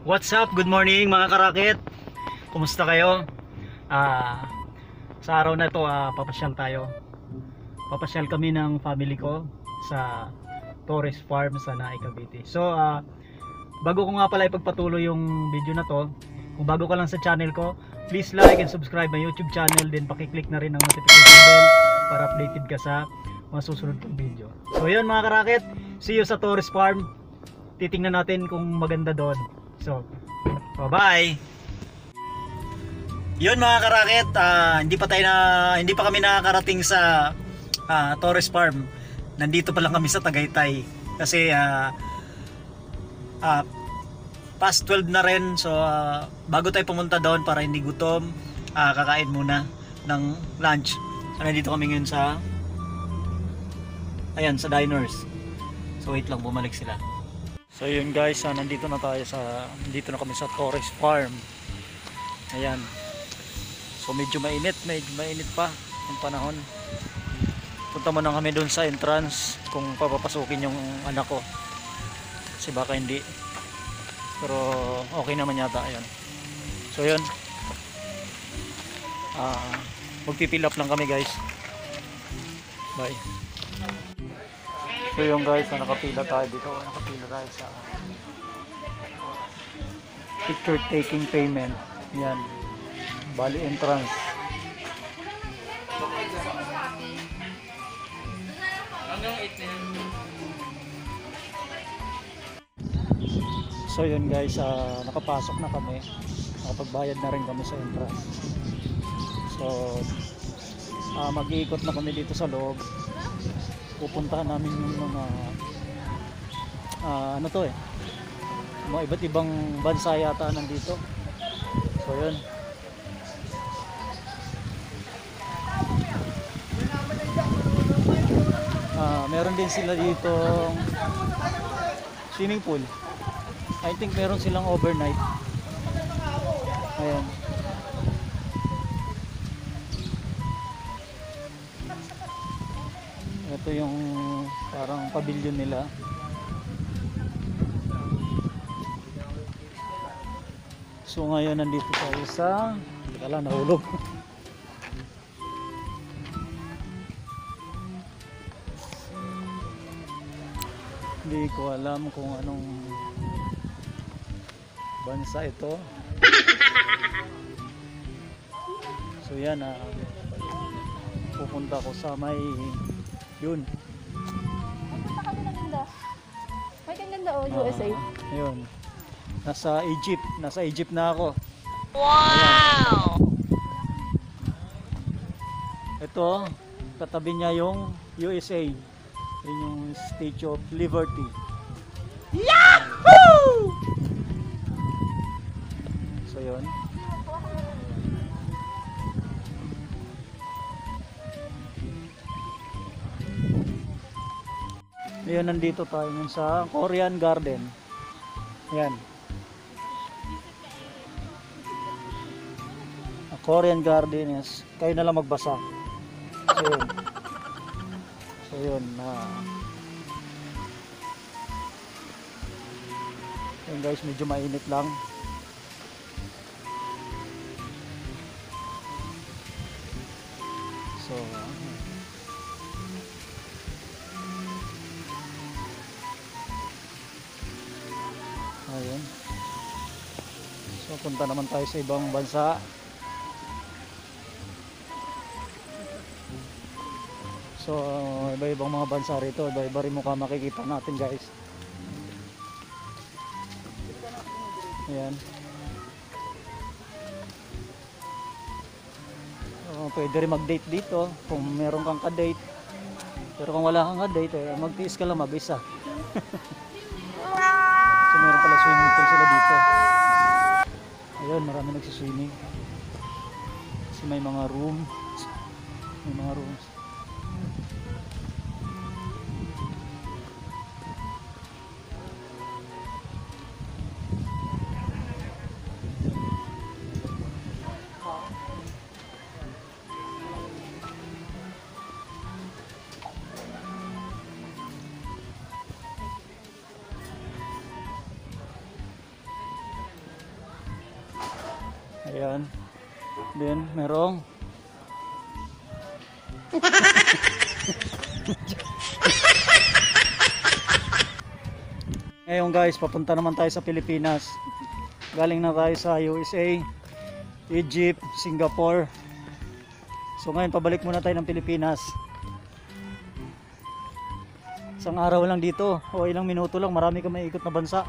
What's up? Good morning mga karakit. Kumusta kayo? Sa araw na ito, papasyal tayo. Papasyal kami ng family ko sa Torres Farm sa Naay, Cavite. So, bago ko nga pala ipagpatuloy yung video na to, kung bago ka lang sa channel ko, please like and subscribe my YouTube channel. Then pakiclick na rin ang notification bell para updated ka sa mga susunod kong video. So yun mga karakit, see you sa Torres Farm. Titingnan natin kung maganda doon. So, bye-bye. Yun mga karakit, hindi pa kami nakakarating sa Torres Farm. Nandito pa lang kami sa Tagaytay kasi past 12 na rin. So bago tayo pumunta doon para hindi gutom, kakain muna ng lunch. So nandito kami ngayon sa sa diners. So wait lang, bumalik sila. So yun guys, nandito na kami sa Torres Farm. Ayan. So medyo mainit pa yung panahon. Punta muna kami doon sa entrance kung papapasukin yung anak ko. Kasi baka hindi. Pero okay naman yata. Ayan. So yun. Magpipill up lang kami guys. Bye. So yung guys, nakapila tayo dito. Nakapila tayo sa picture taking payment. Yan. Bali entrance. So yun guys, nakapasok na kami. Nakapagbayad na rin kami sa entrance. So mag-iikot na kami dito sa loob. Pupuntahan namin yung mga mga iba't ibang bansa yata nandito. So yun. Meron din sila dito swimming pool. I think meron silang overnight. Ayan. Ito yung parang pavilion nila. So ngayon nandito tayo sa nahulog. Hindi ko alam kung anong bansa ito. So yan, pupunta ko sa may yun. Pupunta kami ng ganda. May kang ganda USA. Ayun. Nasa Egypt na ako. Wow! Ito, katabi niya yung USA. Yun yung Statue of Liberty. Yahoo! So yun. Ayan, nandito tayo sa Korean Garden. Ayan. Korean Garden is, kayo na lang magbasa. So yun. So yun. Yun guys, medyo mainit lang. So ayun. So punta naman tayo sa ibang bansa. So iba-ibang mga bansa rito, iba-iba rin mukha makikita natin guys. Ayan. Pwede rin mag-date dito kung meron kang ka-date. Pero kung wala kang ka-date, magtiis ka lang mag-isa. So meron pala swimming pool sila dito. Ayun, marami nagsiswimming. Kasi may mga rooms. Ayan. Then, merong ngayon guys, papunta naman tayo sa Pilipinas. Galing na tayo sa USA, Egypt, Singapore. So ngayon, pabalik muna tayo ng Pilipinas. Isang araw lang dito, o ilang minuto lang, marami kang maiikot na bansa.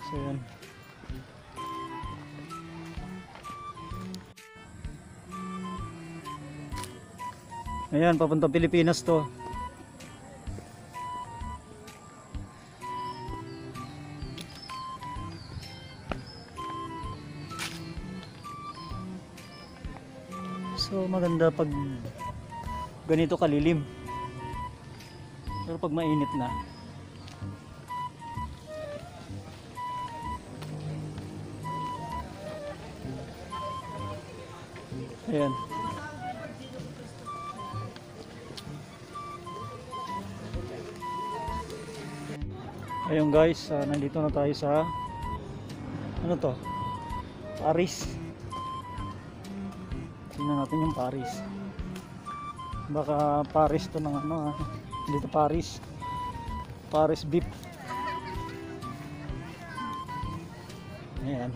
So yan. Ayan, papunta Pilipinas to. So maganda pag ganito kalilim. Pero pag mainit na, ayan. Ayun guys, nandito na tayo sa ano to? Paris. Tingnan natin yung Paris. Baka Paris to ng ano dito Paris. Paris beef. Ayan.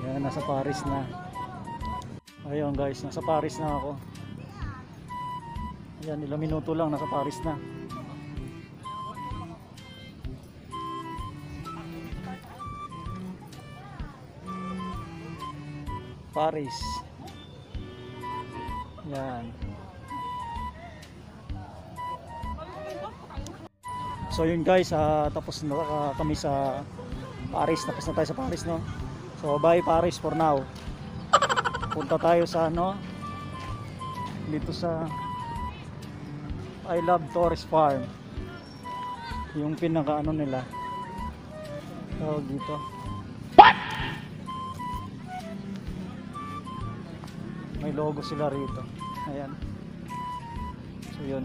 Ayan, nasa Paris na. Ayun guys, nasa Paris na ako. Ayan, ilang minuto lang, nasa Paris na. Paris. Yan. So yun guys, tapos na kami sa Paris. Tapos na tayo sa Paris, no? So bye Paris for now. Punta tayo sa ano, dito sa I Love Torres Farm. Yung pinaka ano nila, tawag dito. May logo sila rito. Ayan. So yun.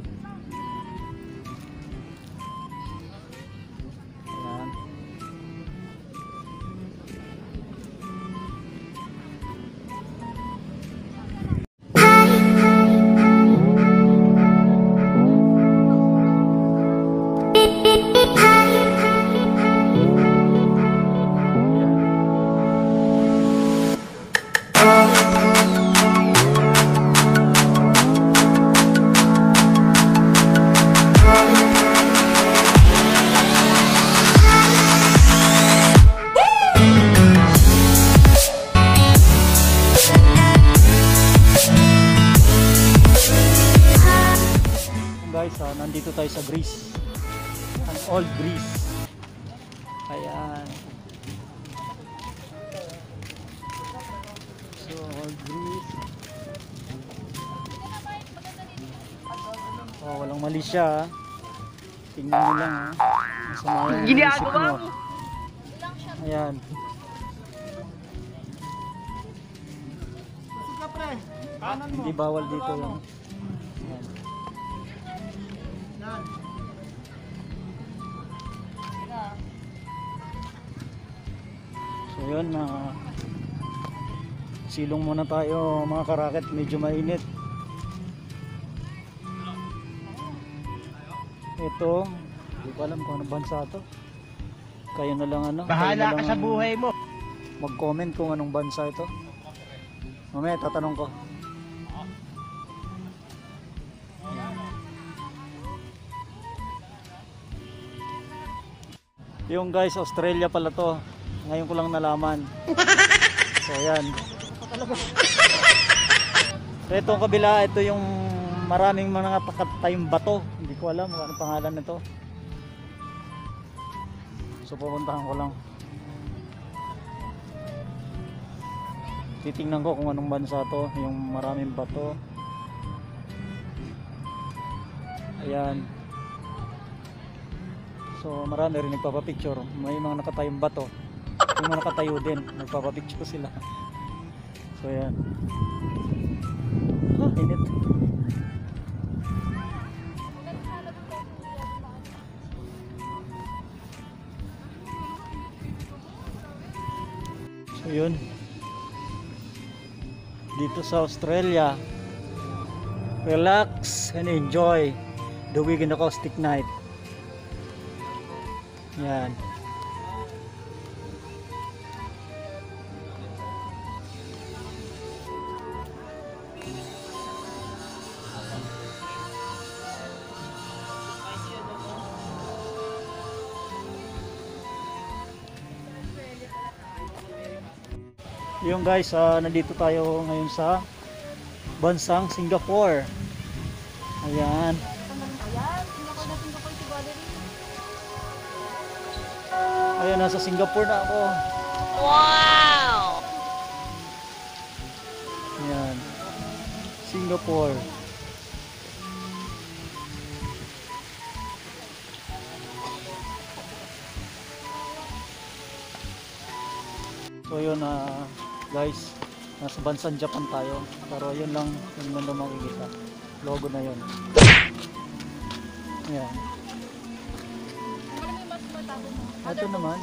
Ayan. Guys, nandito tayo sa Greece. An old Greece. Ayan. So, old Greece. Oh, walang mali siya. Tingnan nyo lang ha. Masama yung isip nyo. Ayan. Hindi bawal dito yung ayan. So yun, silong muna tayo mga karaket, medyo mainit. Ito, hindi ko alam kung anong bansa to. Kayo na lang ano, bahala ka sa buhay mo. Mag-comment kung anong bansa ito. Mamaya tatanong ko. Yung guys, Australia pala to. Ngayon ko lang nalaman. So ayan. So itong kabila, ito yung maraming mga pakatayong bato. Hindi ko alam kung anong pangalan nito. So pupuntahan ko lang. Titingnan ko kung anong bansa to. Yung maraming bato. Ayan. So marami rin nagpapapicture. May mga nakatayong bato. May mga nakatayo din. Nagpapapicture sila. So yan. Init. Yun. Dito sa Australia, relax and enjoy the weekend acoustic night. Yan. Yung guys, nandito tayo ngayon sa bansang Singapore. Ayan. Ayan, Singapore na Singapore si Valerie. Ayan, nasa Singapore na ako. Wow! Ayan. Singapore. So yun, guys, nasa bansang Japan tayo. Pero yun lang yung makikita. Logo na yun. Ayan. Ano may mas matapos mo? Ito naman.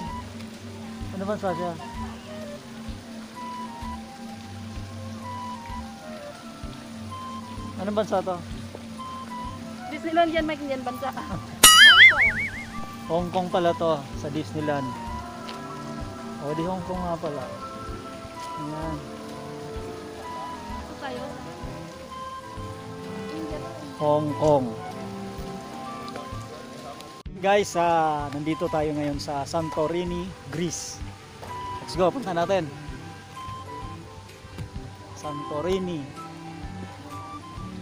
Ano ba, Sasha? Anong bansa to? Disneyland yan, Mike, yan bansa. Hong Kong pala to, sa Disneyland. O di Hong Kong nga pala. Ayan. Ito tayo. India. Hong Kong. Guys, nandito tayo ngayon sa Santorini, Greece. Let's go, punta natin. Santorini.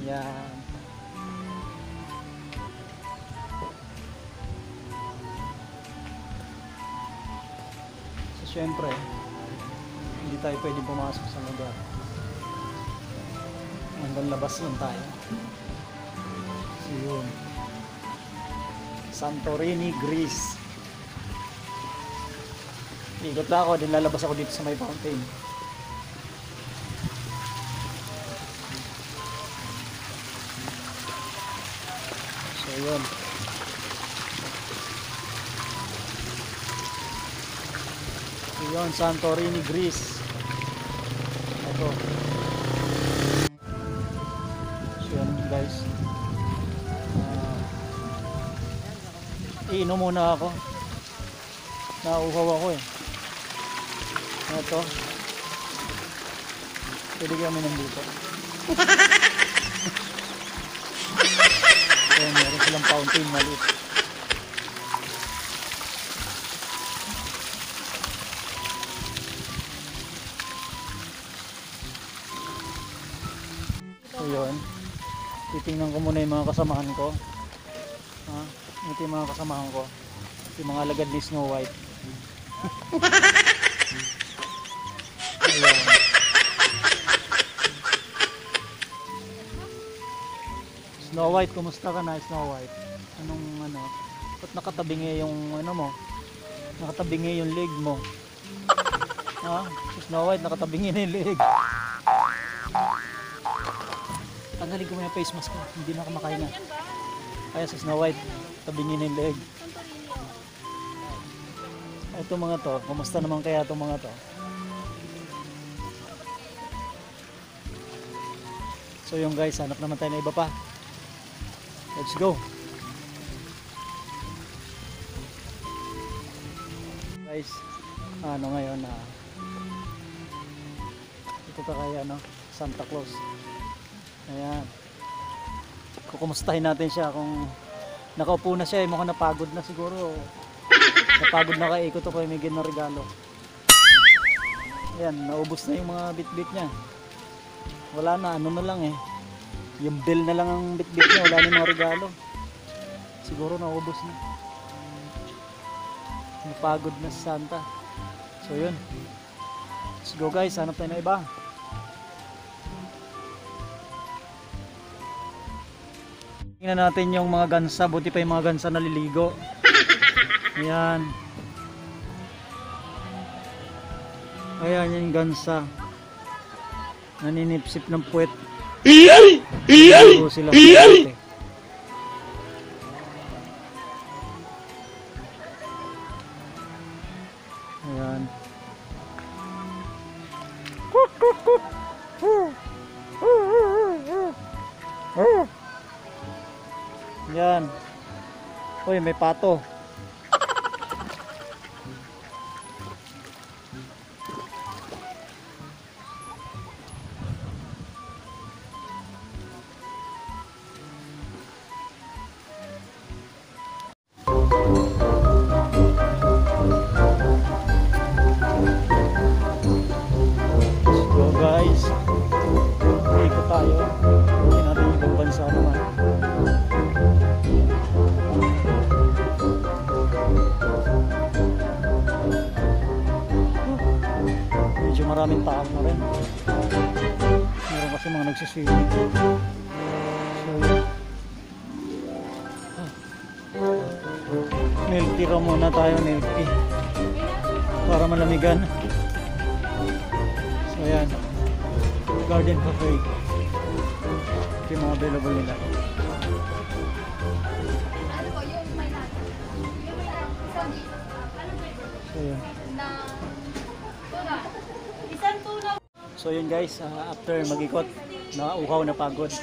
Yan. So, syempre, hindi tayo pwedeng pumasok sa lugar. Hanggang labas lang tayo. So, yun. Santorini, Greece. Ikot lang ako, din lalabas ako dito sa may fountain. So yun. So yun, Santorini, Greece. Ito. So yun guys. Iinom muna ako. Nauuhaw ako eh. Ito. Pwede kami nandito. So, meron silang fountain maliit. So yun. Titingnan ko muna yung mga kasamahan ko. Ito yung mga kasamahan ko. Yung mga alagad ni Snow White. Ayan. Snow White, kumusta ka na, Snow White? Anong ba't nakatabingi yung mo? Nakatabingi yung leg mo. Si Snow White, nakatabingi na yung leg. Tanggalin ko mo yung face mask ko, hindi na kumakain na. Kaya sa Snow White, tabingin na yung leg. Ito mga to, kumusta naman kaya itong mga to? So yung guys, hanap naman tayo na iba pa. Let's go! Guys, ngayon ito ta kaya Santa Claus. Ayan. Kukumustahin natin siya kung nakaupo na siya, mukhang napagod na siguro. Napagod na kaikot ako, may gin na regalo. Ayan, naubos na yung mga bit-bit niya. Wala na, na lang eh. Yung bill na lang ang bit-bit niya, wala na yung mga regalo. Siguro naubos na. Napagod na si Santa. So yun. Let's go guys, hanap tayo na iba. Tingnan natin yung mga gansa, buti pa yung mga gansa naliligo. Ayan. Ayan yung gansa. Naninipsip ng puwet. Naliligo sila sa puwet. Ayan. Yan. Uy, may pato. So guys, ikot tayo. Hindi natin ibang bansa naman. Medyo maraming tao na rin. Meron kasi mga nagsiswimming. So yun. Milk tea raw muna tayo, milk tea. Para malamigan. So yan. Garden Cafe. Ito yung mga available nila. So yun. So yun guys, after mag-ikot, nauhaw na pagod,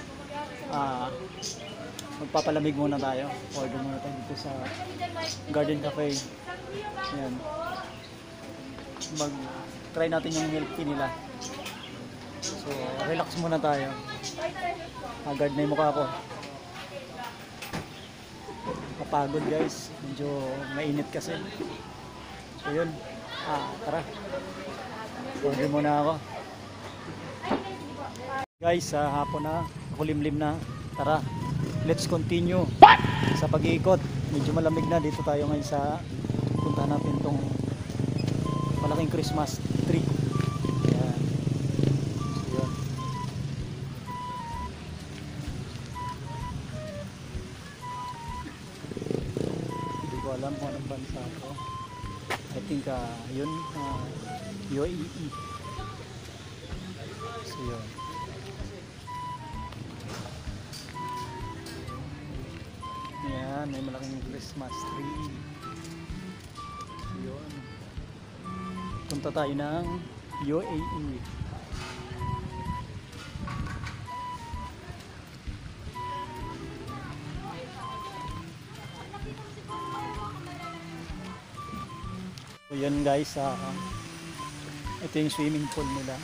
magpapalamig muna tayo. Order muna tayo dito sa Garden Cafe. Yan. Mag-try natin yung milk tea nila. So relax muna tayo. Agad na yung mukha ko. Kapagod guys, medyo mainit kasi. So yun, tara. Order muna ako. Guys, hapon na, kulimlim na. Tara, let's continue sa pag-iikot. Medyo malamig na. Dito tayo ngayon sa puntahan natin itong malaking Christmas tree. Ayan. So yun. Hindi ko alam kung anong bansa ito. I think yun, UAE. So yun. Yan, may malaking Christmas tree. Yun. Punta tayo ng UAE. So yun guys, ito yung swimming pool nila.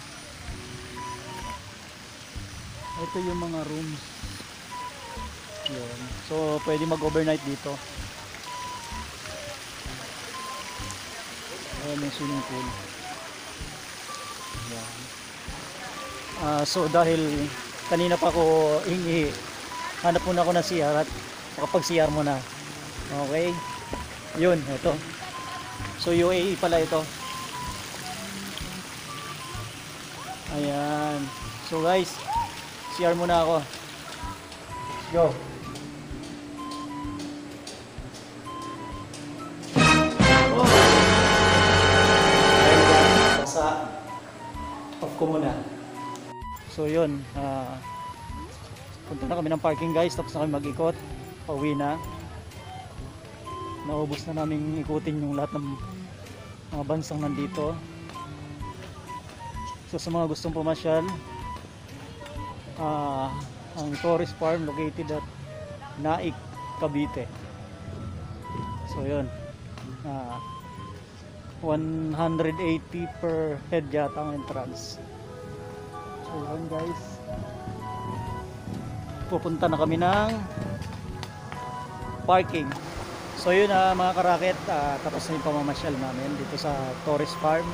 Ito yung mga rooms. Yun. So pwede mag-overnight dito. Ayan yung swimming pool. Ayan. So dahil kanina pa ako hingi, hanap muna ako ng CR at makapag-CR muna. Okay. Yun, ito. So UAE pala ito. Ayan. So guys, CR muna ako. Let's go. Basa. Off ko muna. So yun, punta na kami ng parking guys. Tapos na kami mag-ikot. Pauwi na. Naubos na namin ikutin yung lahat ng mga bansang nandito. So sa mga gustong pumasyal, ang Torres Farm located at Naik, Cavite. So yun, 180 per head yata ang entrance. So yun guys, pupunta na kami ng parking. So yun mga karaket, tapos na yung pamamasyal namin dito sa Torres Farm.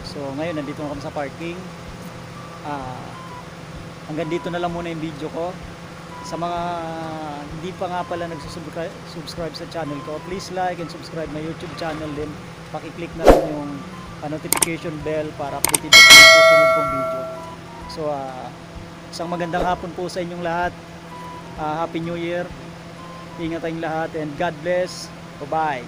So ngayon nandito na kami sa parking. Hanggang dito na lang muna yung video ko. Sa mga hindi pa nga pala nagsusubscribe sa channel ko, please like and subscribe my YouTube channel din. Paki-click na lang yung notification bell para updated sa mga susunod kong video. So isang magandang hapon po sa inyong lahat. Happy New Year. Ingat tayong lahat and God bless. Bye-bye.